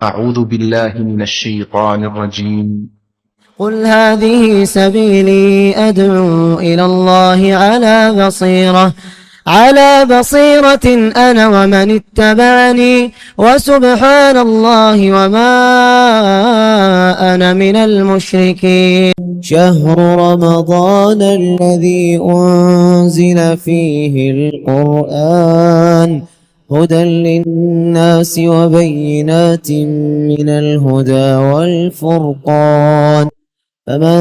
أعوذ بالله من الشيطان الرجيم. قل هذه سبيلي أدعو إلى الله على بصيرة أنا ومن اتبعني وسبحان الله وما أنا من المشركين. شهر رمضان الذي أنزل فيه القرآن هدى للناس وبينات من الهدى والفرقان، فمن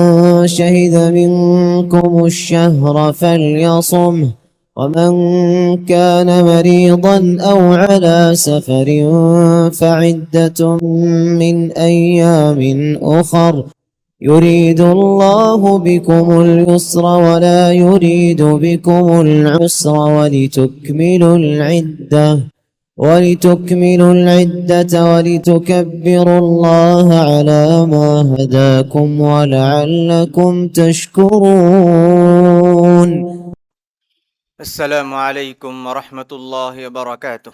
شهد منكم الشهر فليصمه، ومن كان مريضا أو على سفر فعدة من أيام أخر، يريد الله بكم اليسر ولا يريد بكم العسر ولتكملوا العدة ولتكبروا الله على ما هداكم ولعلكم تشكرون. السلام علیکم ورحمۃ اللہ وبرکاتہ.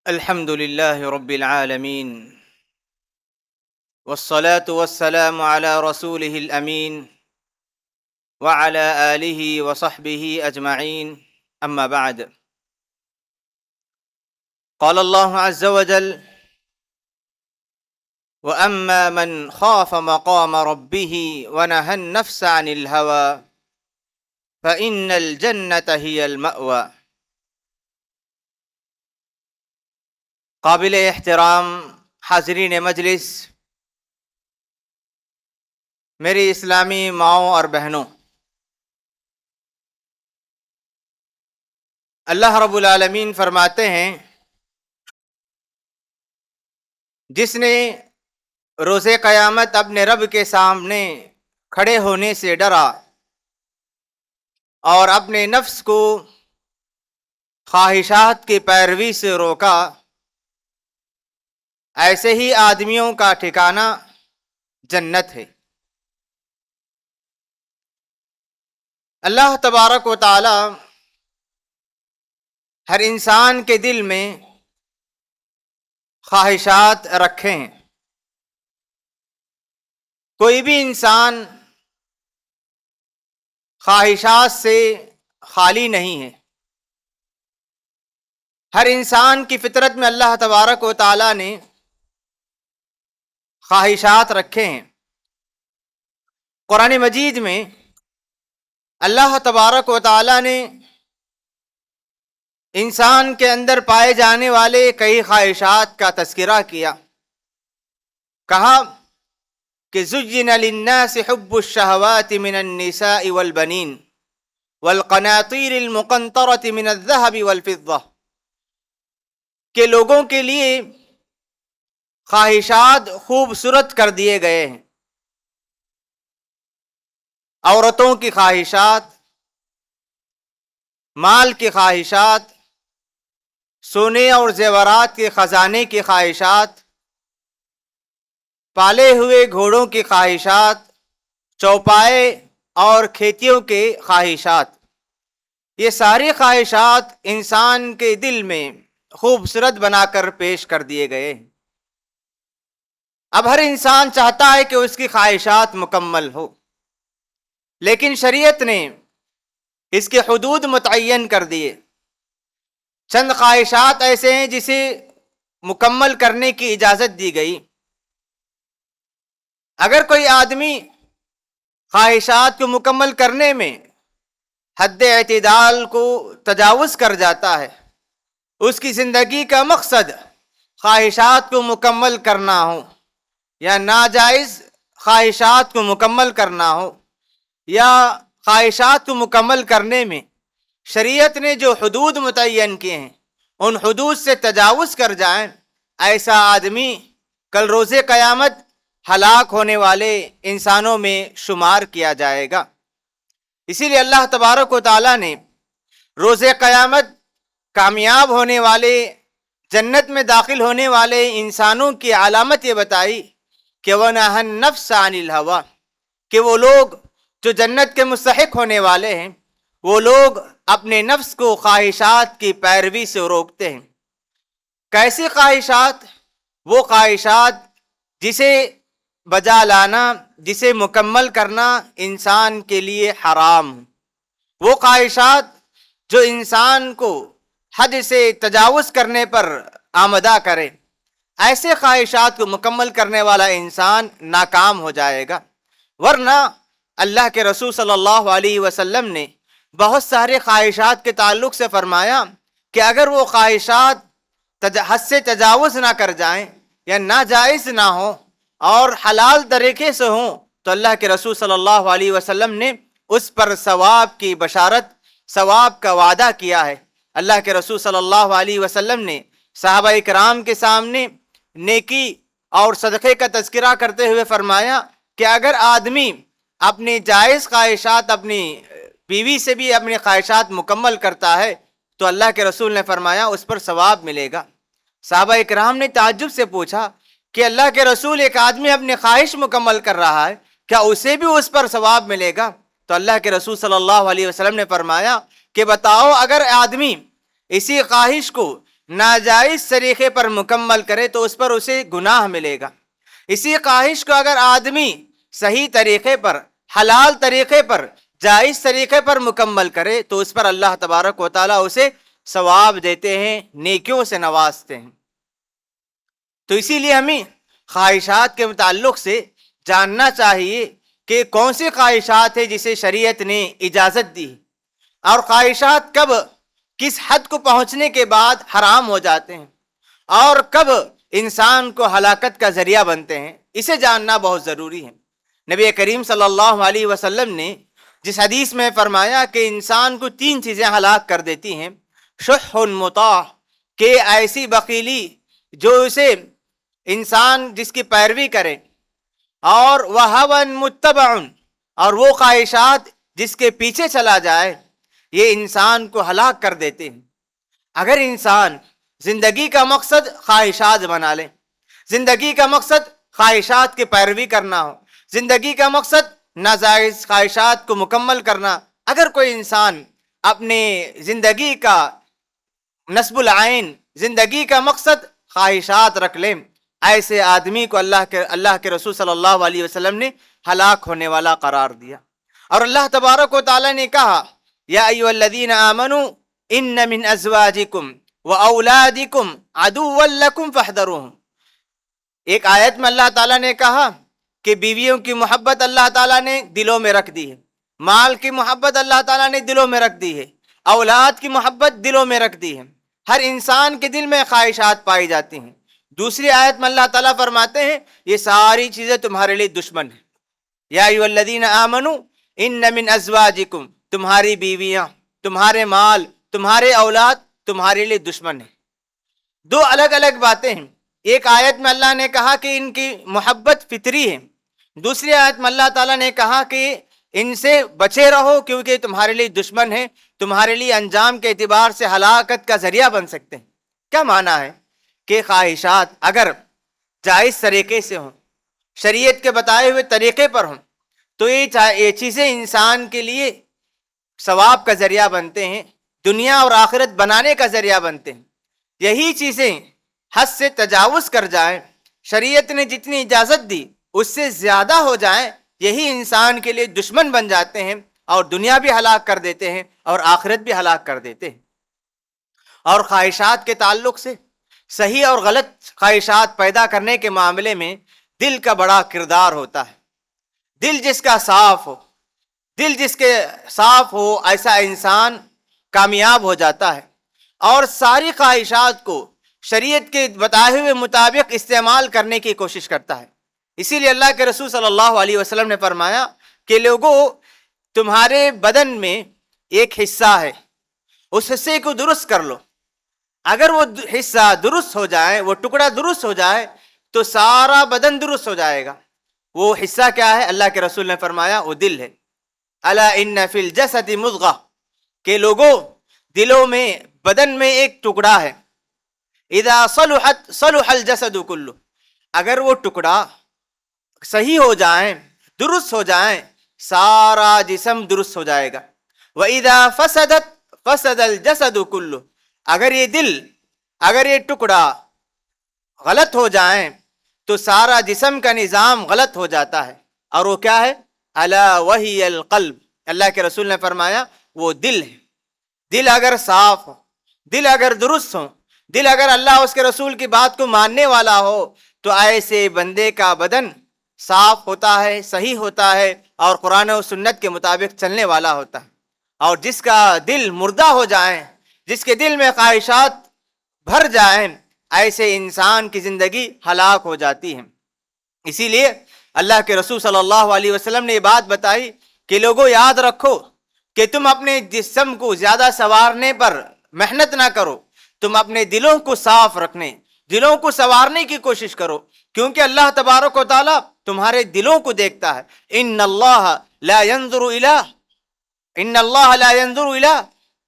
الحمد للہ رب العالمین والصلاة والسلام على رسوله الامین وعلى آلہ وصحبہ اجمعین. اما بعد، قال اللہ عز وجل: وَأَمَّا مَنْ خَافَ مَقَامَ رَبِّهِ وَنَهَى النَّفْسَ عَنِ الْهَوَىٰ فَإِنَّ الْجَنَّةَ هِيَ الْمَأْوَىٰ. قابل احترام حاضرین مجلس، میری اسلامی ماؤں اور بہنوں، اللہ رب العالمین فرماتے ہیں، جس نے روز قیامت اپنے رب کے سامنے کھڑے ہونے سے ڈرا اور اپنے نفس کو خواہشات کی پیروی سے روکا، ایسے ہی آدمیوں کا ٹھکانہ جنت ہے. اللہ تبارک و تعالی ہر انسان کے دل میں خواہشات رکھے ہیں. کوئی بھی انسان خواہشات سے خالی نہیں ہے. ہر انسان کی فطرت میں اللہ تبارک و تعالی نے خواہشات رکھے ہیں. قرآن مجید میں اللہ تبارک و تعالی نے انسان کے اندر پائے جانے والے کئی خواہشات کا تذکرہ کیا. کہا کہ زُيِّنَ لِلنَّاسِ حُبُّ الشَّهَوَاتِ مِنَ النِّسَاءِ وَالْبَنِينَ وَالْقَنَاطِيرِ الْمُقَنطَرَةِ مِنَ الذَّهَبِ وَالْفِضَّةِ، کہ لوگوں کے لیے خواہشات خوبصورت کر دیے گئے ہیں. عورتوں کی خواہشات، مال کی خواہشات، سونے اور زیورات کے خزانے کی خواہشات، پالے ہوئے گھوڑوں کی خواہشات، چوپائے اور کھیتیوں کے خواہشات، یہ ساری خواہشات انسان کے دل میں خوبصورت بنا کر پیش کر دیے گئے. اب ہر انسان چاہتا ہے کہ اس کی خواہشات مکمل ہو، لیکن شریعت نے اس کے حدود متعین کر دیے. چند خواہشات ایسے ہیں جسے مکمل کرنے کی اجازت دی گئی. اگر کوئی آدمی خواہشات کو مکمل کرنے میں حد اعتدال کو تجاوز کر جاتا ہے، اس کی زندگی کا مقصد خواہشات کو مکمل کرنا ہو یا ناجائز خواہشات کو مکمل کرنا ہو، یا خواہشات کو مکمل کرنے میں شریعت نے جو حدود متعین کیے ہیں ان حدود سے تجاوز کر جائیں، ایسا آدمی کل روز قیامت ہلاک ہونے والے انسانوں میں شمار کیا جائے گا. اسی لیے اللہ تبارک و تعالیٰ نے روز قیامت کامیاب ہونے والے، جنت میں داخل ہونے والے انسانوں کی علامت یہ بتائی کہ وَنَهَى النَّفْسَ عَنِ الْهَوَىٰ، کہ وہ لوگ جو جنت کے مستحق ہونے والے ہیں، وہ لوگ اپنے نفس کو خواہشات کی پیروی سے روکتے ہیں. کیسی خواہشات؟ وہ خواہشات جسے بجا لانا، جسے مکمل کرنا انسان کے لیے حرام ہو، وہ خواہشات جو انسان کو حد سے تجاوز کرنے پر آمدہ کرے، ایسے خواہشات کو مکمل کرنے والا انسان ناکام ہو جائے گا۔ ورنہ اللہ کے رسول صلی اللہ علیہ وسلم نے بہت سارے خواہشات کے تعلق سے فرمایا کہ اگر وہ خواہشات حد سے تجاوز نہ کر جائیں یا ناجائز نہ ہوں اور حلال طریقے سے ہوں تو اللہ کے رسول صلی اللہ علیہ وسلم نے اس پر ثواب کی بشارت، ثواب کا وعدہ کیا ہے۔ اللہ کے رسول صلی اللہ علیہ وسلم نے صحابہ کرام کے سامنے نیکی اور صدقے کا تذکرہ کرتے ہوئے فرمایا کہ اگر آدمی اپنی جائز خواہشات، اپنی بیوی سے بھی اپنی خواہشات مکمل کرتا ہے تو اللہ کے رسول نے فرمایا اس پر ثواب ملے گا۔ صحابہ اکرام نے تعجب سے پوچھا کہ اللہ کے رسول، ایک آدمی اپنی خواہش مکمل کر رہا ہے، کیا اسے بھی اس پر ثواب ملے گا؟ تو اللہ کے رسول صلی اللہ علیہ وسلم نے فرمایا کہ بتاؤ، اگر آدمی اسی خواہش کو ناجائز طریقے پر مکمل کرے تو اس پر اسے گناہ ملے گا، اسی خواہش کو اگر آدمی صحیح طریقے پر، حلال طریقے پر، جائز طریقے پر مکمل کرے تو اس پر اللہ تبارک و تعالیٰ اسے ثواب دیتے ہیں، نیکیوں سے نوازتے ہیں۔ تو اسی لیے ہمیں خواہشات کے متعلق سے جاننا چاہیے کہ کون سی خواہشات ہے جسے شریعت نے اجازت دی، اور خواہشات کب کس حد کو پہنچنے کے بعد حرام ہو جاتے ہیں اور کب انسان کو ہلاکت کا ذریعہ بنتے ہیں، اسے جاننا بہت ضروری ہے۔ نبی کریم صلی اللہ علیہ وسلم نے جس حدیث میں فرمایا کہ انسان کو 3 چیزیں ہلاک کر دیتی ہیں، شح مطاع، کہ ایسی بخیلی جو اسے انسان جس کی پیروی کرے، اور وہوى متبع، اور وہ خواہشات جس کے پیچھے چلا جائے، یہ انسان کو ہلاک کر دیتے ہیں۔ اگر انسان زندگی کا مقصد خواہشات بنا لے، زندگی کا مقصد خواہشات کی پیروی کرنا ہو، زندگی کا مقصد ناجائز خواہشات کو مکمل کرنا، اگر کوئی انسان اپنے زندگی کا نصب العین، زندگی کا مقصد خواہشات رکھ لیں، ایسے آدمی کو اللہ کے رسول صلی اللہ علیہ وسلم نے ہلاک ہونے والا قرار دیا۔ اور اللہ تبارک و تعالیٰ نے کہا، یا ایھا الذین آمنوا ان من ازواجکم واولادکم عدوا لکم فاحذروہم۔ ایک آیت میں اللہ تعالیٰ نے کہا کہ بیویوں کی محبت اللہ تعالیٰ نے دلوں میں رکھ دی ہے، مال کی محبت اللہ تعالیٰ نے دلوں میں رکھ دی ہے، اولاد کی محبت دلوں میں رکھ دی ہے۔ ہر انسان کے دل میں خواہشات پائی جاتی ہیں۔ دوسری آیت میں اللہ تعالیٰ فرماتے ہیں یہ ساری چیزیں تمہارے لیے دشمن ہیں۔ یا ایھا الذین آمنوا ان من ازواجکم، تمہاری بیویاں، تمہارے مال، تمہارے اولاد تمہارے لیے دشمن ہیں۔ 2 الگ الگ باتیں ہیں۔ ایک آیت میں اللہ نے کہا کہ ان کی محبت فطری ہے، دوسری آیت میں اللہ تعالیٰ نے کہا کہ ان سے بچے رہو کیونکہ تمہارے لیے دشمن ہیں، تمہارے لیے انجام کے اعتبار سے ہلاکت کا ذریعہ بن سکتے ہیں۔ کیا معنی ہے کہ خواہشات اگر جائز طریقے سے ہوں، شریعت کے بتائے ہوئے طریقے پر ہوں، تو یہ چیزیں انسان کے لیے ثواب کا ذریعہ بنتے ہیں، دنیا اور آخرت بنانے کا ذریعہ بنتے ہیں۔ یہی چیزیں حد سے تجاوز کر جائیں، شریعت نے جتنی اجازت دی اس سے زیادہ ہو جائیں، یہی انسان کے لیے دشمن بن جاتے ہیں اور دنیا بھی ہلاک کر دیتے ہیں اور آخرت بھی ہلاک کر دیتے ہیں۔ اور خواہشات کے تعلق سے صحیح اور غلط خواہشات پیدا کرنے کے معاملے میں دل کا بڑا کردار ہوتا ہے۔ دل جس کا صاف ہو، دل جس کے صاف ہو، ایسا انسان کامیاب ہو جاتا ہے اور ساری خواہشات کو شریعت کے بتائے ہوئے مطابق استعمال کرنے کی کوشش کرتا ہے۔ اسی لیے اللہ کے رسول صلی اللہ علیہ وسلم نے فرمایا کہ لوگوں، تمہارے بدن میں ایک حصہ ہے، اس حصے کو درست کر لو۔ اگر وہ حصہ درست ہو جائے، وہ ٹکڑا درست ہو جائے تو سارا بدن درست ہو جائے گا۔ وہ حصہ کیا ہے؟ اللہ کے رسول نے فرمایا وہ دل ہے۔ الا ان فی الجسد مضغہ، کہ لوگوں، دلوں میں، بدن میں ایک ٹکڑا ہے، اذا صلحت صلح الجسد کلہ، اگر وہ ٹکڑا صحیح ہو جائیں، درست ہو جائیں، سارا جسم درست ہو جائے گا۔ وَإِذَا فَسَدَتْ فَسَدَ الْجَسَدُ كُلُّهُ، اگر یہ دل اگر یہ ٹکڑا غلط ہو جائیں تو سارا جسم کا نظام غلط ہو جاتا ہے، اور وہ کیا ہے؟ الا وہی القلب، اللہ کے رسول نے فرمایا وہ دل ہے۔ دل اگر صاف ہو، دل اگر درست ہو، دل اگر اللہ اس کے رسول کی بات کو ماننے والا ہو، تو ایسے بندے کا بدن صاف ہوتا ہے، صحیح ہوتا ہے، اور قرآن و سنت کے مطابق چلنے والا ہوتا ہے۔ اور جس کا دل مردہ ہو جائے، جس کے دل میں خواہشات بھر جائیں، ایسے انسان کی زندگی ہلاک ہو جاتی ہے۔ اسی لیے اللہ کے رسول صلی اللہ علیہ وسلم نے یہ بات بتائی کہ لوگوں یاد رکھو کہ تم اپنے جسم کو زیادہ سنوارنے پر محنت نہ کرو، تم اپنے دلوں کو صاف رکھنے، دلوں کو سنوارنے کی کوشش کرو، کیونکہ اللہ تبارک و تعالیٰ تمہارے دلوں کو دیکھتا ہے۔ ان اللہ لا ينظر الى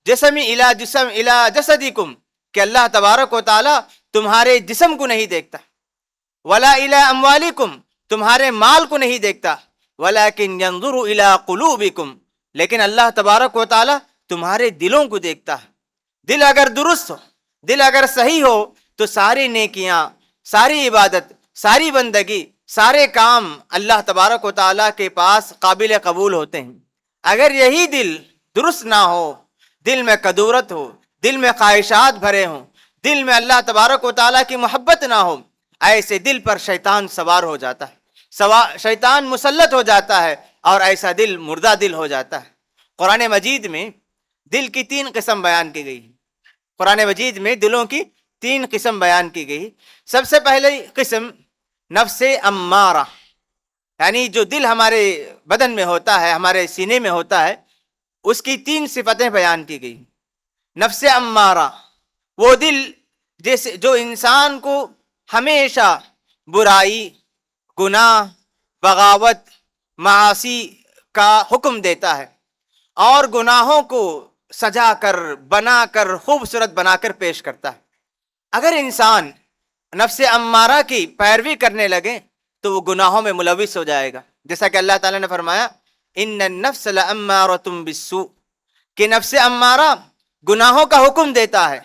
جسم الى جسدکم، کہ اللہ تبارک و تعالیٰ تمہارے جسم کو نہیں دیکھتا، ولا الى اموالکم، تمہارے مال کو نہیں دیکھتا، ولکن ينظر الى قلوبکم، لیکن اللہ تبارک و تعالیٰ تمہارے دلوں کو دیکھتا ہے۔ دل اگر درست ہو، دل اگر صحیح ہو، تو ساری نیکیاں، ساری عبادت، ساری بندگی، سارے کام اللہ تبارک و تعالیٰ کے پاس قابل قبول ہوتے ہیں۔ اگر یہی دل درست نہ ہو، دل میں کدورت ہو، دل میں خواہشات بھرے ہوں، دل میں اللہ تبارک و تعالیٰ کی محبت نہ ہو، ایسے دل پر شیطان سوار ہو جاتا ہے، شیطان مسلط ہو جاتا ہے، اور ایسا دل مردہ دل ہو جاتا ہے۔ قرآن مجید میں دل کی 3 قسم بیان کی گئی ہے۔ قرآن مجید میں دلوں کی 3 قسم بیان کی گئی۔ سب سے پہلی قسم نفس امارہ، یعنی جو دل ہمارے بدن میں ہوتا ہے، ہمارے سینے میں ہوتا ہے، اس کی 3 صفتیں بیان کی گئی۔ نفس امارہ وہ دل جیسے جو انسان کو ہمیشہ برائی، گناہ، بغاوت، معاصی کا حکم دیتا ہے، اور گناہوں کو سجا کر، بنا کر، خوبصورت بنا کر پیش کرتا ہے۔ اگر انسان نفس امارہ کی پیروی کرنے لگے تو وہ گناہوں میں ملوث ہو جائے گا، جیسا کہ اللہ تعالیٰ نے فرمایا ان النفس لامارۃ بالسوء، کہ نفس امارہ گناہوں کا حکم دیتا ہے،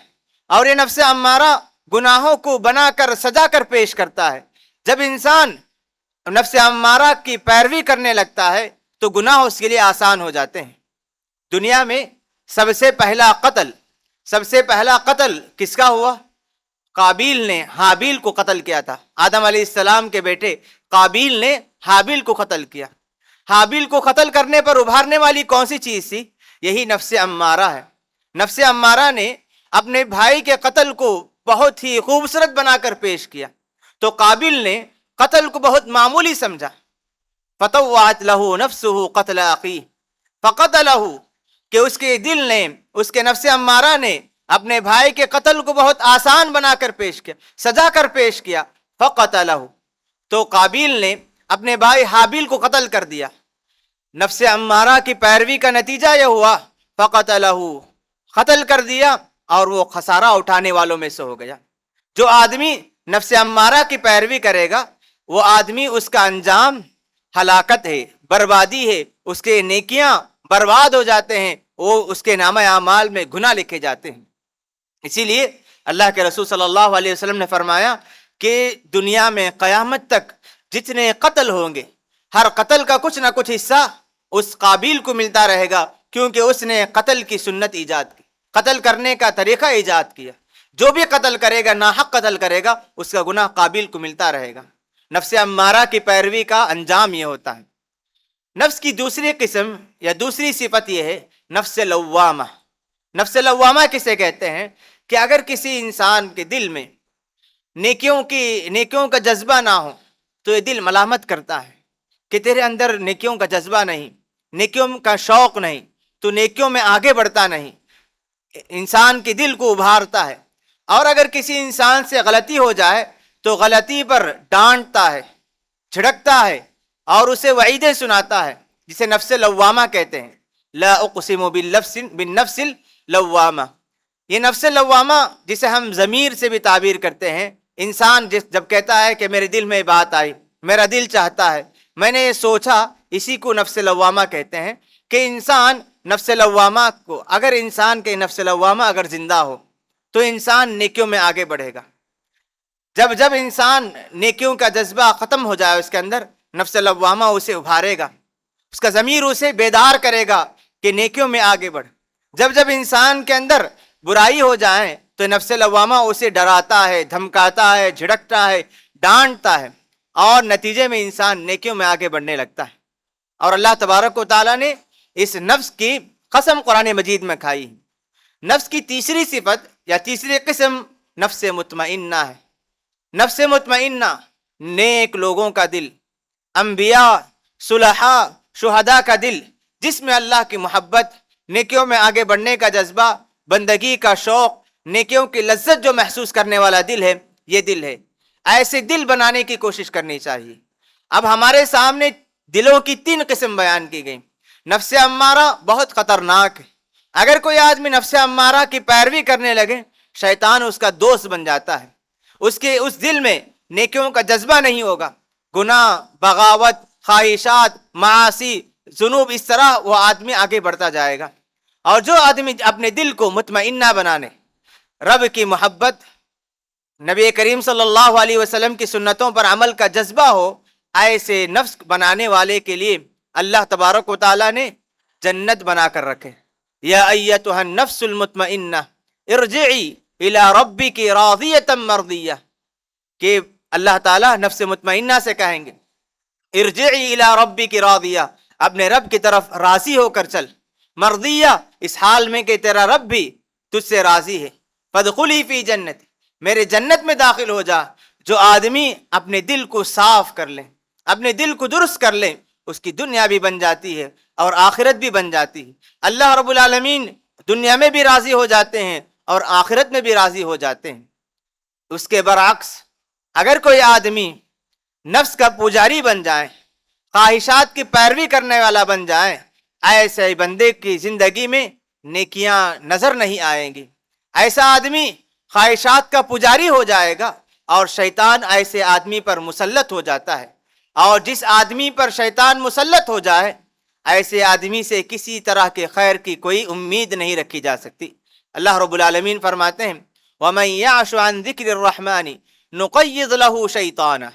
اور یہ نفس امارہ گناہوں کو بنا کر سجا کر پیش کرتا ہے۔ جب انسان نفس امارہ کی پیروی کرنے لگتا ہے تو گناہ اس کے لیے آسان ہو جاتے ہیں۔ دنیا میں سب سے پہلا قتل کس کا ہوا؟ قابیل نے حابیل کو قتل کیا تھا۔ آدم علیہ السلام کے بیٹے قابیل نے حابیل کو قتل کیا۔ حابیل کو قتل کرنے پر ابھارنے والی کون سی چیز تھی؟ یہی نفس امارہ ہے۔ نفس امارہ نے اپنے بھائی کے قتل کو بہت ہی خوبصورت بنا کر پیش کیا، تو قابیل نے قتل کو بہت معمولی سمجھا۔ فطوعت له نفسه قتل اخیہ فقتلہ، کہ اس کے دل نے، اس کے نفس امارہ نے اپنے بھائی کے قتل کو بہت آسان بنا کر پیش کیا، سجا کر پیش کیا۔ فقتلہ، تو قابیل نے اپنے بھائی حابیل کو قتل کر دیا۔ نفس امارہ کی پیروی کا نتیجہ یہ ہوا فقتلہ، قتل کر دیا، اور وہ خسارہ اٹھانے والوں میں سے ہو گیا۔ جو آدمی نفس امارہ کی پیروی کرے گا، وہ آدمی، اس کا انجام ہلاکت ہے، بربادی ہے، اس کے نیکیاں برباد ہو جاتے ہیں، وہ اس کے نامہ اعمال میں گناہ لکھے جاتے ہیں۔ اسی لیے اللہ کے رسول صلی اللہ علیہ وسلم نے فرمایا کہ دنیا میں قیامت تک جتنے قتل ہوں گے، ہر قتل کا کچھ نہ کچھ حصہ اس قابیل کو ملتا رہے گا، کیونکہ اس نے قتل کی سنت ایجاد کی، قتل کرنے کا طریقہ ایجاد کیا۔ جو بھی قتل کرے گا، ناحق قتل کرے گا، اس کا گناہ قابیل کو ملتا رہے گا۔ نفس امارہ کی پیروی کا انجام یہ ہوتا ہے۔ نفس کی دوسری قسم یا دوسری صفت یہ ہے نفس لوامہ۔ نفس لوامہ کسے کہتے ہیں؟ کہ اگر کسی انسان کے دل میں نیکیوں کا جذبہ نہ ہو تو یہ دل ملامت کرتا ہے کہ تیرے اندر نیکیوں کا جذبہ نہیں، نیکیوں کا شوق نہیں، تو نیکیوں میں آگے بڑھتا نہیں، انسان کے دل کو ابھارتا ہے۔ اور اگر کسی انسان سے غلطی ہو جائے تو غلطی پر ڈانٹتا ہے، جھڑکتا ہے، اور اسے وعیدیں سناتا ہے، جسے نفس لوامہ کہتے ہیں۔ لا اقسم بالنفس اللوامہ، یہ نفس لوامہ جسے ہم ضمیر سے بھی تعبیر کرتے ہیں، انسان جب کہتا ہے کہ میرے دل میں بات آئی، میرا دل چاہتا ہے، میں نے یہ سوچا، اسی کو نفس لوامہ کہتے ہیں۔ کہ انسان نفس لوامہ کو، اگر انسان کے نفس لوامہ اگر زندہ ہو تو انسان نیکیوں میں آگے بڑھے گا۔ جب انسان نیکیوں کا جذبہ ختم ہو جائے اس کے اندر، نفس لوامہ اسے ابھارے گا، اس کا ضمیر اسے بیدار کرے گا کہ نیکیوں میں آگے بڑھ۔ جب انسان کے اندر برائی ہو جائے تو نفس لوامہ اسے ڈراتا ہے، دھمکاتا ہے، جھڑکتا ہے، ڈانٹتا ہے، اور نتیجے میں انسان نیکیوں میں آگے بڑھنے لگتا ہے۔ اور اللہ تبارک و تعالیٰ نے اس نفس کی قسم قرآن مجید میں کھائی ہے۔ نفس کی تیسری صفت یا تیسری قسم نفس مطمئنہ ہے۔ نفس مطمئنہ نیک لوگوں کا دل، انبیاء، صلحاء، شہداء کا دل، جس میں اللہ کی محبت، نیکیوں میں آگے بڑھنے کا جذبہ، بندگی کا شوق، نیکیوں کی لذت جو محسوس کرنے والا دل ہے، یہ دل ہے۔ ایسے دل بنانے کی کوشش کرنی چاہیے۔ اب ہمارے سامنے دلوں کی 3 قسم بیان کی گئی۔ نفس امارہ بہت خطرناک ہے۔ اگر کوئی آدمی نفس امارہ کی پیروی کرنے لگے، شیطان اس کا دوست بن جاتا ہے۔ اس دل میں نیکیوں کا جذبہ نہیں ہوگا، گناہ، بغاوت، خواہشات، معاصی، ذنوب، اس طرح وہ آدمی آگے بڑھتا جائے گا۔ اور جو آدمی اپنے دل کو مطمئنہ بنانے، رب کی محبت، نبی کریم صلی اللہ علیہ وسلم کی سنتوں پر عمل کا جذبہ ہو، ایسے نفس بنانے والے کے لیے اللہ تبارک و تعالیٰ نے جنت بنا کر رکھے۔ یا ایتھا النفس المطمئنہ ارجعی الی ربک راضیۃ مرضیہ، کہ اللہ تعالیٰ نفس مطمئنہ سے کہیں گے ارجعی الی ربک راضیہ، اپنے رب کی طرف راضی ہو کر چل، مرضیہ، اس حال میں کہ تیرا رب بھی تجھ سے راضی ہے، فادخلی فی جنت، میرے جنت میں داخل ہو جا۔ جو آدمی اپنے دل کو صاف کر لے، اپنے دل کو درست کر لے، اس کی دنیا بھی بن جاتی ہے اور آخرت بھی بن جاتی ہے۔ اللہ رب العالمین دنیا میں بھی راضی ہو جاتے ہیں اور آخرت میں بھی راضی ہو جاتے ہیں۔ اس کے برعکس اگر کوئی آدمی نفس کا پجاری بن جائے، خواہشات کی پیروی کرنے والا بن جائے، ایسے بندے کی زندگی میں نیکیاں نظر نہیں آئیں گی۔ ایسا آدمی خواہشات کا پجاری ہو جائے گا اور شیطان ایسے آدمی پر مسلط ہو جاتا ہے۔ اور جس آدمی پر شیطان مسلط ہو جائے، ایسے آدمی سے کسی طرح کے خیر کی کوئی امید نہیں رکھی جا سکتی۔ اللہ رب العالمین فرماتے ہیں وَمَن يَعْشُ عَن ذِكْرِ الرَّحْمَنِ نُقَيِّضْ لَهُ شَيْطَانًا،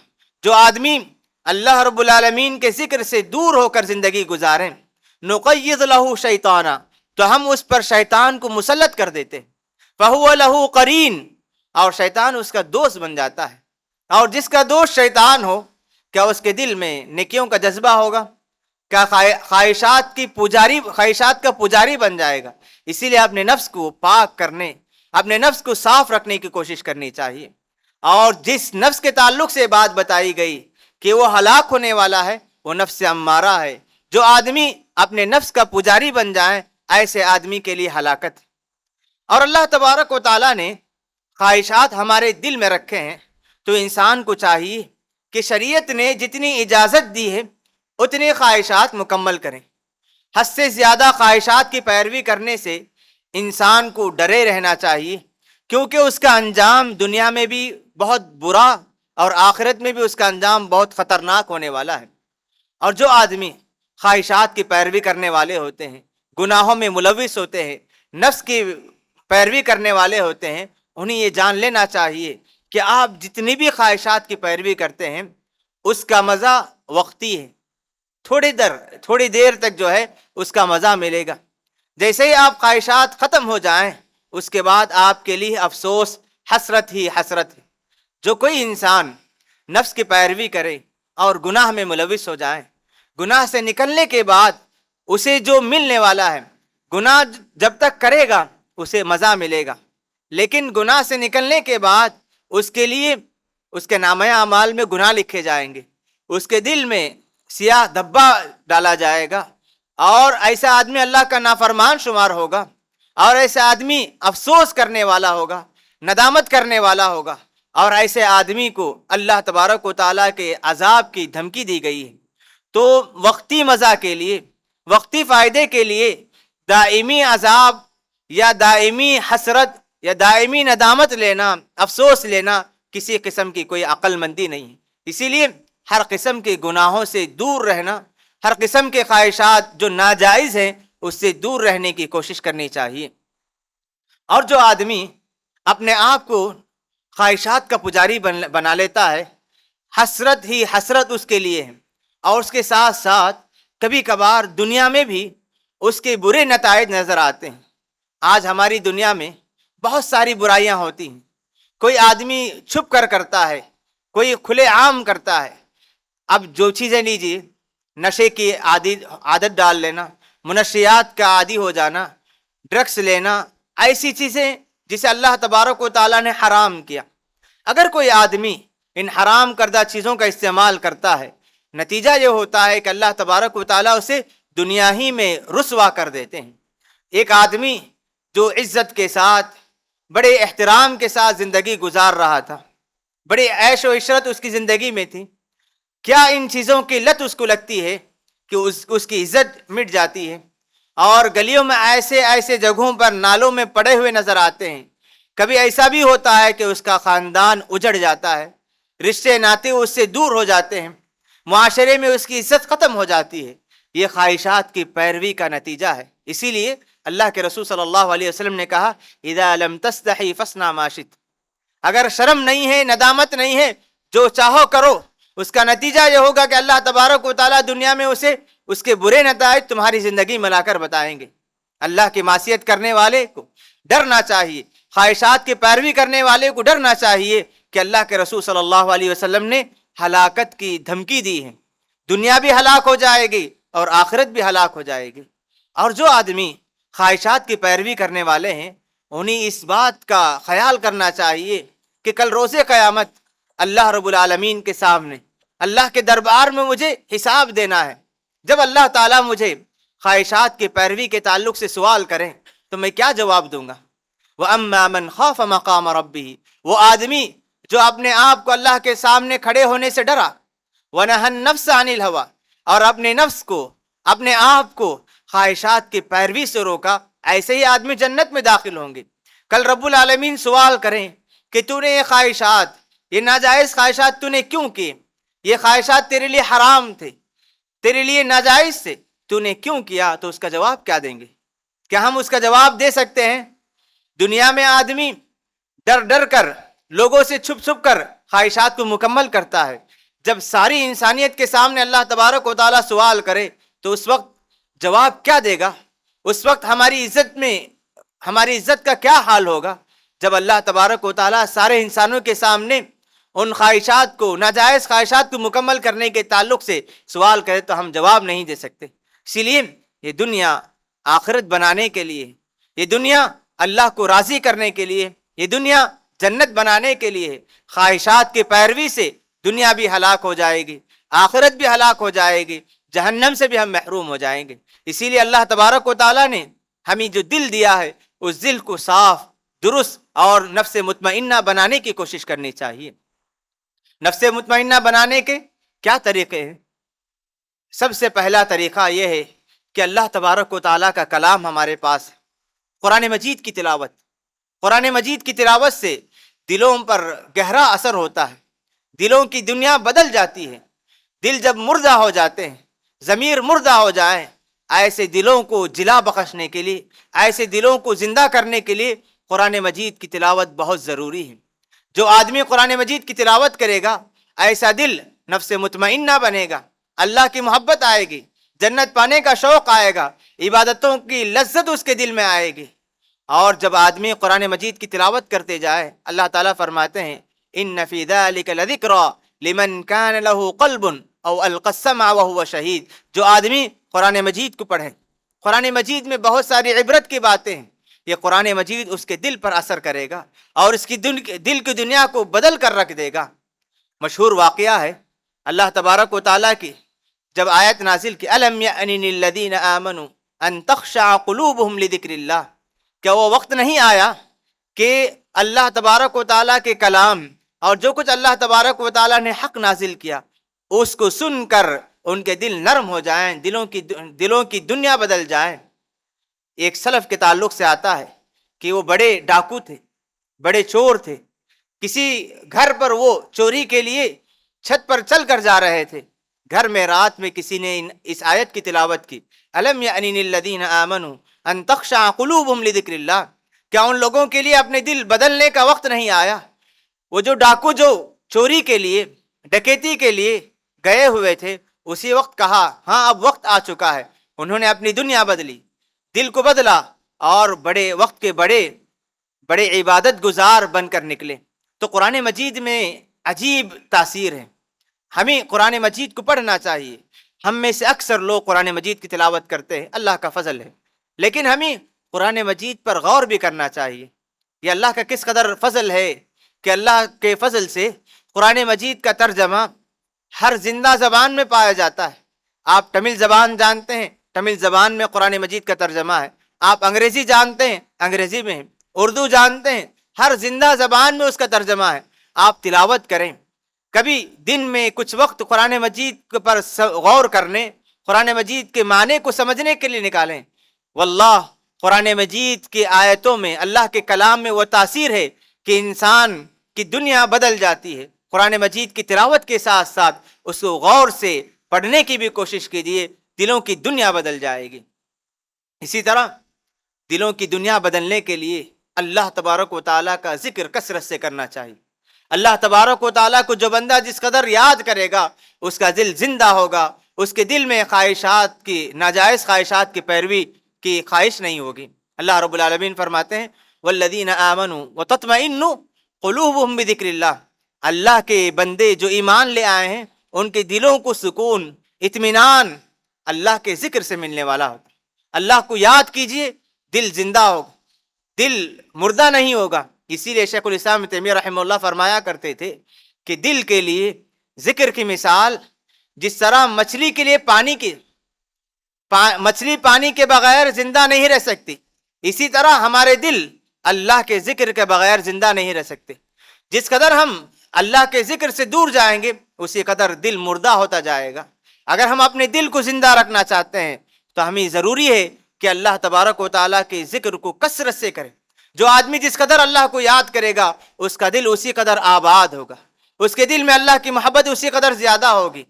جو آدمی اللہ رب العالمین کے ذکر سے دور ہو کر زندگی گزاریں، نُقَيِّضْ لَهُ شَيْطَانًا، تو ہم اس پر شیطان کو مسلط کر دیتے، فَهُوَ لَهُ قَرِينٌ، اور شیطان اس کا دوست بن جاتا ہے۔ اور جس کا دوست شیطان ہو، کیا اس کے دل میں نیکیوں کا جذبہ ہوگا؟ کیا خواہشات کا پجاری بن جائے گا؟ اسی لیے اپنے نفس کو پاک کرنے، اپنے نفس کو صاف رکھنے کی کوشش کرنی چاہیے۔ اور جس نفس کے تعلق سے بات بتائی گئی کہ وہ ہلاک ہونے والا ہے، وہ نفس امارہ ہے۔ جو آدمی اپنے نفس کا پجاری بن جائے، ایسے آدمی کے لیے ہلاکت۔ اور اللہ تبارک و تعالیٰ نے خواہشات ہمارے دل میں رکھے ہیں، تو انسان کو چاہیے کہ شریعت نے جتنی اجازت دی ہے اتنی خواہشات مکمل کریں۔ حد سے زیادہ خواہشات کی پیروی کرنے سے انسان کو ڈرے رہنا چاہیے، کیونکہ اس کا انجام دنیا میں بھی بہت برا اور آخرت میں بھی اس کا انجام بہت خطرناک ہونے والا ہے۔ اور جو آدمی خواہشات کی پیروی کرنے والے ہوتے ہیں، گناہوں میں ملوث ہوتے ہیں، نفس کی پیروی کرنے والے ہوتے ہیں، انہیں یہ جان لینا چاہیے کہ آپ جتنی بھی خواہشات کی پیروی کرتے ہیں، اس کا مزہ وقتی ہے، تھوڑی دیر تک جو ہے اس کا مزہ ملے گا۔ جیسے ہی آپ خواہشات ختم ہو جائیں، اس کے بعد آپ کے لیے افسوس، حسرت ہی حسرت ہے۔ جو کوئی انسان نفس کی پیروی کرے اور گناہ میں ملوث ہو جائے، گناہ سے نکلنے کے بعد اسے جو ملنے والا ہے، گناہ جب تک کرے گا اسے مزہ ملے گا، لیکن گناہ سے نکلنے کے بعد اس کے لیے اس کے نامہ اعمال میں گناہ لکھے جائیں گے، اس کے دل میں سیاہ دھبا ڈالا جائے گا، اور ایسا آدمی اللہ کا نافرمان شمار ہوگا، اور ایسا آدمی افسوس کرنے والا ہوگا، ندامت کرنے والا ہوگا۔ اور ایسے آدمی کو اللہ تبارک و تعالیٰ کے عذاب کی دھمکی دی گئی ہے۔ تو وقتی مزہ کے لیے، وقتی فائدے کے لیے دائمی عذاب یا دائمی حسرت یا دائمی ندامت لینا، افسوس لینا کسی قسم کی کوئی عقل مندی نہیں ہے۔ اسی لیے ہر قسم کے گناہوں سے دور رہنا، ہر قسم کے خواہشات جو ناجائز ہیں اس سے دور رہنے کی کوشش کرنی چاہیے۔ اور جو آدمی اپنے آپ کو خواہشات کا پجاری بنا لیتا ہے، حسرت ہی حسرت اس کے لیے ہے، اور اس کے ساتھ ساتھ کبھی کبھار دنیا میں بھی اس کے برے نتائج نظر آتے ہیں۔ آج ہماری دنیا میں بہت ساری برائیاں ہوتی ہیں، کوئی آدمی چھپ کر کرتا ہے، کوئی کھلے عام کرتا ہے۔ اب جو چیزیں لیجیے، نشے کی عادت ڈال لینا، منشیات کا عادی ہو جانا، ڈرگس لینا، ایسی چیزیں جسے اللہ تبارک و تعالیٰ نے حرام کیا۔ اگر کوئی آدمی ان حرام کردہ چیزوں کا استعمال کرتا ہے، نتیجہ یہ ہوتا ہے کہ اللہ تبارک و تعالیٰ اسے دنیا ہی میں رسوا کر دیتے ہیں۔ ایک آدمی جو عزت کے ساتھ، بڑے احترام کے ساتھ زندگی گزار رہا تھا، بڑی عیش و عشرت اس کی زندگی میں تھی، کیا ان چیزوں کی لت اس کو لگتی ہے کہ اس کی عزت مٹ جاتی ہے، اور گلیوں میں ایسے ایسے جگہوں پر نالوں میں پڑے ہوئے نظر آتے ہیں۔ کبھی ایسا بھی ہوتا ہے کہ اس کا خاندان اجڑ جاتا ہے، رشتے ناتے اس سے دور ہو جاتے ہیں، معاشرے میں اس کی عزت ختم ہو جاتی ہے۔ یہ خواہشات کی پیروی کا نتیجہ ہے۔ اسی لیے اللہ کے رسول صلی اللہ علیہ وسلم نے کہا، اذا لم تستحی فاصنع ما شئت، اگر شرم نہیں ہے، ندامت نہیں ہے، جو چاہو کرو۔ اس کا نتیجہ یہ ہوگا کہ اللہ تبارک و تعالیٰ دنیا میں اسے اس کے برے نتائج تمہاری زندگی میں لا کر بتائیں گے۔ اللہ کی معصیت کرنے والے کو ڈرنا چاہیے، خواہشات کی پیروی کرنے والے کو ڈرنا چاہیے کہ اللہ کے رسول صلی اللہ علیہ وسلم نے ہلاکت کی دھمکی دی ہے، دنیا بھی ہلاک ہو جائے گی اور آخرت بھی ہلاک ہو جائے گی۔ اور جو آدمی خواہشات کی پیروی کرنے والے ہیں، انہیں اس بات کا خیال کرنا چاہیے کہ کل روز قیامت اللہ رب العالمین کے سامنے، اللہ کے دربار میں مجھے حساب دینا ہے۔ جب اللہ تعالیٰ مجھے خواہشات کی پیروی کے تعلق سے سوال کریں تو میں کیا جواب دوں گا؟ وَأَمَّا مَنْ خَافَ مَقَامَ رَبِّهِ، وہ آدمی جو اپنے آپ کو اللہ کے سامنے کھڑے ہونے سے ڈرا، وَنَهَى النَّفْسَ عَنِ الْهَوَىٰ، اور اپنے نفس کو، اپنے آپ کو خواہشات کی پیروی سے روکا، ایسے ہی آدمی جنت میں داخل ہوں گے۔ کل رب العالمین سوال کریں کہ تو نے یہ خواہشات، یہ ناجائز خواہشات تو نے کیوں کیے؟ یہ خواہشات تیرے لیے حرام تھے، تیرے لیے ناجائز تھے، تو نے کیوں کیا؟ تو اس کا جواب کیا دیں گے؟ کیا ہم اس کا جواب دے سکتے ہیں؟ دنیا میں آدمی ڈر ڈر کر، لوگوں سے چھپ چھپ کر خواہشات کو مکمل کرتا ہے۔ جب ساری انسانیت کے سامنے اللہ تبارک و تعالیٰ سوال کرے تو اس وقت جواب کیا دے گا؟ اس وقت ہماری عزت کا کیا حال ہوگا؟ جب اللہ تبارک و تعالیٰ سارے انسانوں کے سامنے ان خواہشات کو، ناجائز خواہشات کو مکمل کرنے کے تعلق سے سوال کرے تو ہم جواب نہیں دے سکتے۔ اسی لیے یہ دنیا آخرت بنانے کے لیے، یہ دنیا اللہ کو راضی کرنے کے لیے، یہ دنیا جنت بنانے کے لیے، خواہشات کی پیروی سے دنیا بھی ہلاک ہو جائے گی، آخرت بھی ہلاک ہو جائے گی، جہنم سے بھی ہم محروم ہو جائیں گے۔ اسی لیے اللہ تبارک و تعالیٰ نے ہمیں جو دل دیا ہے، اس دل کو صاف، درست اور نفس مطمئنہ بنانے کی کوشش کرنی چاہیے۔ نفس مطمئنہ بنانے کے کیا طریقے ہیں؟ سب سے پہلا طریقہ یہ ہے کہ اللہ تبارک و تعالیٰ کا کلام ہمارے پاس ہے، قرآن مجید کی تلاوت۔ قرآن مجید کی تلاوت سے دلوں پر گہرا اثر ہوتا ہے، دلوں کی دنیا بدل جاتی ہے۔ دل جب مردہ ہو جاتے ہیں، ضمیر مردہ ہو جائے، ایسے دلوں کو جلا بخشنے کے لیے، ایسے دلوں کو زندہ کرنے کے لیے قرآن مجید کی تلاوت بہت ضروری ہے۔ جو آدمی قرآن مجید کی تلاوت کرے گا، ایسا دل نفس مطمئنہ بنے گا، اللہ کی محبت آئے گی، جنت پانے کا شوق آئے گا، عبادتوں کی لذت اس کے دل میں آئے گی۔ اور جب آدمی قرآن مجید کی تلاوت کرتے جائے، اللہ تعالیٰ فرماتے ہیں ان فی ذلک لذکری لمن کان لہ قلب او القی السمع وہو شہید۔ جو آدمی قرآن مجید کو پڑھے، قرآن مجید میں بہت ساری عبرت کی باتیں ہیں، یہ قرآن مجید اس کے دل پر اثر کرے گا اور اس کی دل کی دنیا کو بدل کر رکھ دے گا۔ مشہور واقعہ ہے اللہ تبارک و تعالیٰ کی جب آیت نازل کی الم یأن للذین آمنوا ان تخشع قلوبہم لذکر اللہ، کیا وہ وقت نہیں آیا کہ اللہ تبارک و تعالیٰ کے کلام اور جو کچھ اللہ تبارک و تعالیٰ نے حق نازل کیا اس کو سن کر ان کے دل نرم ہو جائیں، دلوں کی دنیا بدل جائے۔ ایک سلف کے تعلق سے آتا ہے کہ وہ بڑے ڈاکو تھے، بڑے چور تھے۔ کسی گھر پر وہ چوری کے لیے چھت پر چل کر جا رہے تھے، گھر میں رات میں کسی نے اس آیت کی تلاوت کی الم یأن للذین آمنوا ان تخشع قلوبہم لذکر اللہ۔ کیا ان لوگوں کے لیے اپنے دل بدلنے کا وقت نہیں آیا؟ وہ جو ڈاکو جو چوری کے لیے ڈکیتی کے لیے گئے ہوئے تھے، اسی وقت کہا ہاں اب وقت آ چکا ہے. انہوں نے اپنی دنیا بدلی، دل کو بدلا اور بڑے وقت کے بڑے عبادت گزار بن کر نکلے. تو قرآن مجید میں عجیب تاثیر ہے. ہمیں قرآن مجید کو پڑھنا چاہیے. ہم میں سے اکثر لوگ قرآن مجید کی تلاوت کرتے ہیں، اللہ کا فضل ہے، لیکن ہمیں قرآن مجید پر غور بھی کرنا چاہیے. یہ اللہ کا کس قدر فضل ہے کہ اللہ کے فضل سے قرآن مجید کا ترجمہ ہر زندہ زبان میں پایا جاتا ہے. آپ تمل زبان جانتے ہیں، تمل زبان میں قرآن مجید کا ترجمہ ہے. آپ انگریزی جانتے ہیں، انگریزی میں ہے. اردو جانتے ہیں، ہر زندہ زبان میں اس کا ترجمہ ہے. آپ تلاوت کریں، کبھی دن میں کچھ وقت قرآن مجید پر غور کرنے، قرآن مجید کے معنی کو سمجھنے کے لیے نکالیں. واللہ قرآن مجید کی آیتوں میں، اللہ کے کلام میں وہ تاثیر ہے کہ انسان کی دنیا بدل جاتی ہے. قرآن مجید کی تلاوت کے ساتھ ساتھ اس کو غور سے پڑھنے کی بھی کوشش کیجیے، دلوں کی دنیا بدل جائے گی. اسی طرح دلوں کی دنیا بدلنے کے لیے اللہ تبارک و تعالیٰ کا ذکر کثرت سے کرنا چاہیے. اللہ تبارک و تعالیٰ کو جو بندہ جس قدر یاد کرے گا اس کا دل زندہ ہوگا، اس کے دل میں خواہشات کی، ناجائز خواہشات کی پیروی کی خواہش نہیں ہوگی. اللہ رب العالمین فرماتے ہیں والذین آمنوا وتطمئن قلوبهم بذکر اللہ. اللہ کے بندے جو ایمان لے آئے ہیں ان کے دلوں کو سکون، اطمینان اللہ کے ذکر سے ملنے والا ہوتا. اللہ کو یاد کیجئے، دل زندہ ہوگا، دل مردہ نہیں ہوگا. اسی لیے شیخ الاسلام ابن تیمیہ رحمہ اللہ فرمایا کرتے تھے کہ دل کے لیے ذکر کی مثال جس طرح مچھلی کے لیے مچھلی پانی کے بغیر زندہ نہیں رہ سکتی، اسی طرح ہمارے دل اللہ کے ذکر کے بغیر زندہ نہیں رہ سکتے. جس قدر ہم اللہ کے ذکر سے دور جائیں گے اسی قدر دل مردہ ہوتا جائے گا. اگر ہم اپنے دل کو زندہ رکھنا چاہتے ہیں تو ہمیں ضروری ہے کہ اللہ تبارک و تعالیٰ کے ذکر کو کثرت سے کریں. جو آدمی جس قدر اللہ کو یاد کرے گا اس کا دل اسی قدر آباد ہوگا، اس کے دل میں اللہ کی محبت اسی قدر زیادہ ہوگی.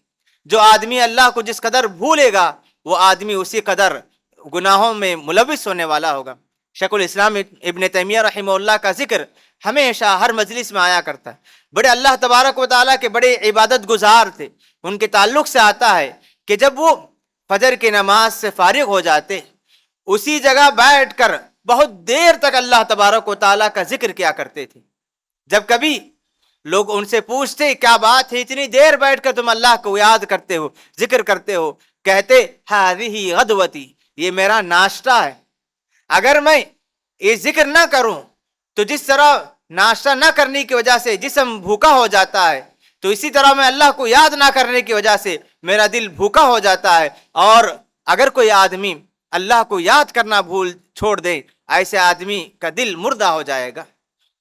جو آدمی اللہ کو جس قدر بھولے گا وہ آدمی اسی قدر گناہوں میں ملوث ہونے والا ہوگا. شیخ الاسلام ابن تیمیہ رحمہ اللہ کا ذکر ہمیشہ ہر مجلس میں آیا کرتا ہے. بڑے اللہ تبارک و تعالیٰ کے بڑے عبادت گزار تھے. ان کے تعلق سے آتا ہے کہ جب وہ فجر کی نماز سے فارغ ہو جاتے اسی جگہ بیٹھ کر بہت دیر تک اللہ تبارک و تعالیٰ کا ذکر کیا کرتے تھے. جب کبھی لوگ ان سے پوچھتے کیا بات ہے اتنی دیر بیٹھ کر تم اللہ کو یاد کرتے ہو، ذکر کرتے ہو، کہتے ہذہ غدوتی، یہ میرا ناشتہ ہے. اگر میں یہ ذکر نہ کروں تو جس طرح ناشتہ نہ کرنے کی وجہ سے جسم بھوکا ہو جاتا ہے تو اسی طرح میں اللہ کو یاد نہ کرنے کی وجہ سے میرا دل بھوکا ہو جاتا ہے. اور اگر کوئی آدمی اللہ کو یاد کرنا چھوڑ دے ایسے آدمی کا دل مردہ ہو جائے گا.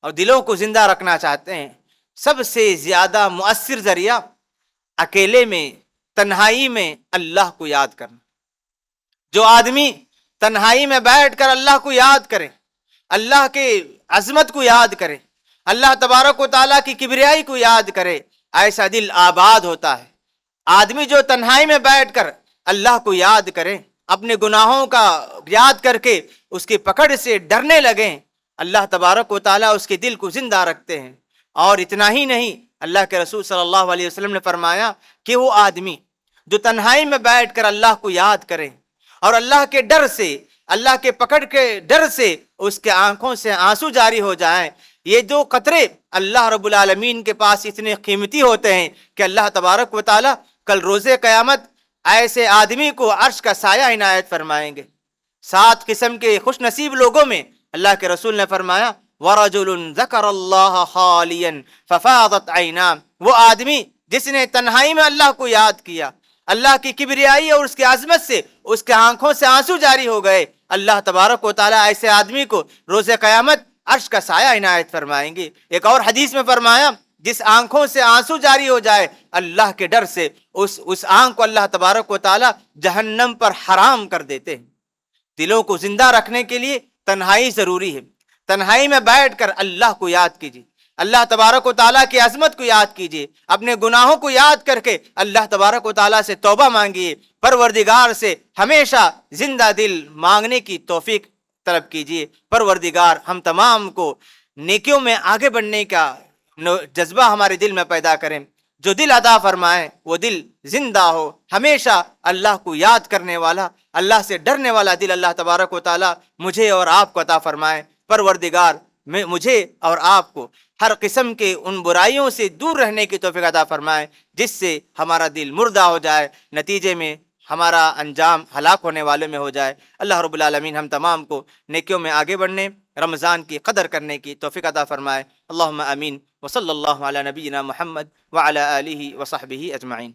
اور دلوں کو زندہ رکھنا چاہتے ہیں سب سے زیادہ مؤثر ذریعہ اکیلے میں، تنہائی میں اللہ کو یاد کرنا. جو آدمی تنہائی میں بیٹھ کر اللہ کو یاد کرے، اللہ کے عظمت کو یاد کرے، اللہ تبارک و تعالیٰ کی کبریائی کو یاد کرے، ایسا دل آباد ہوتا ہے. آدمی جو تنہائی میں بیٹھ کر اللہ کو یاد کرے، اپنے گناہوں کا یاد کر کے اس کی پکڑ سے ڈرنے لگیں، اللہ تبارک و تعالیٰ اس کے دل کو زندہ رکھتے ہیں. اور اتنا ہی نہیں، اللہ کے رسول صلی اللہ علیہ وسلم نے فرمایا کہ وہ آدمی جو تنہائی میں بیٹھ کر اللہ کو یاد کرے اور اللہ کے ڈر سے، اللہ کے پکڑ کے ڈر سے اس کے آنکھوں سے آنسو جاری ہو جائیں، یہ دو قطرے اللہ رب العالمین کے پاس اتنے قیمتی ہوتے ہیں کہ اللہ تبارک و تعالیٰ کل روز قیامت ایسے آدمی کو عرش کا سایہ عنایت فرمائیں گے. 7 قسم کے خوش نصیب لوگوں میں اللہ کے رسول نے فرمایا وَرَجُلٌ ذَكَرَ اللَّهَ خَالِيًا فَفَاضَتْ عَيْنَاهُ، وہ آدمی جس نے تنہائی میں اللہ کو یاد کیا، اللہ کی کبریائی اور اس کی عظمت سے اس کے آنکھوں سے آنسو جاری ہو گئے، اللہ تبارک و تعالیٰ ایسے آدمی کو روز قیامت عرش کا سایہ عنایت فرمائیں گے. ایک اور حدیث میں فرمایا جس آنکھوں سے آنسو جاری ہو جائے اللہ کے ڈر سے، اس آنکھ کو اللہ تبارک و تعالیٰ جہنم پر حرام کر دیتے ہیں. دلوں کو زندہ رکھنے کے لیے تنہائی ضروری ہے. تنہائی میں بیٹھ کر اللہ کو یاد کیجیے، اللہ تبارک و تعالیٰ کی عظمت کو یاد کیجیے، اپنے گناہوں کو یاد کر کے اللہ تبارک و تعالیٰ سے توبہ مانگیے، پروردگار سے ہمیشہ زندہ دل مانگنے کی توفیق طلب کیجیے۔ پروردگار ہم تمام کو نیکیوں میں آگے بڑھنے کا جذبہ ہمارے دل میں پیدا کریں، جو دل عطا فرمائے وہ دل زندہ ہو، ہمیشہ اللہ کو یاد کرنے والا، اللہ سے ڈرنے والا دل اللہ تبارک و تعالی مجھے اور آپ کو عطا فرمائے۔ پروردگار مجھے اور آپ کو ہر قسم کے ان برائیوں سے دور رہنے کی توفیق عطا فرمائے جس سے ہمارا دل مردہ ہو جائے، نتیجے میں ہمارا انجام ہلاک ہونے والے میں ہو جائے۔ اللہ رب العالمین ہم تمام کو نیکیوں میں آگے بڑھنے، رمضان کی قدر کرنے کی توفیق عطا فرمائے۔ اللہم آمین، وصلی اللہ علی نبینا محمد وعلی آلہ وصحبہ اجمعین۔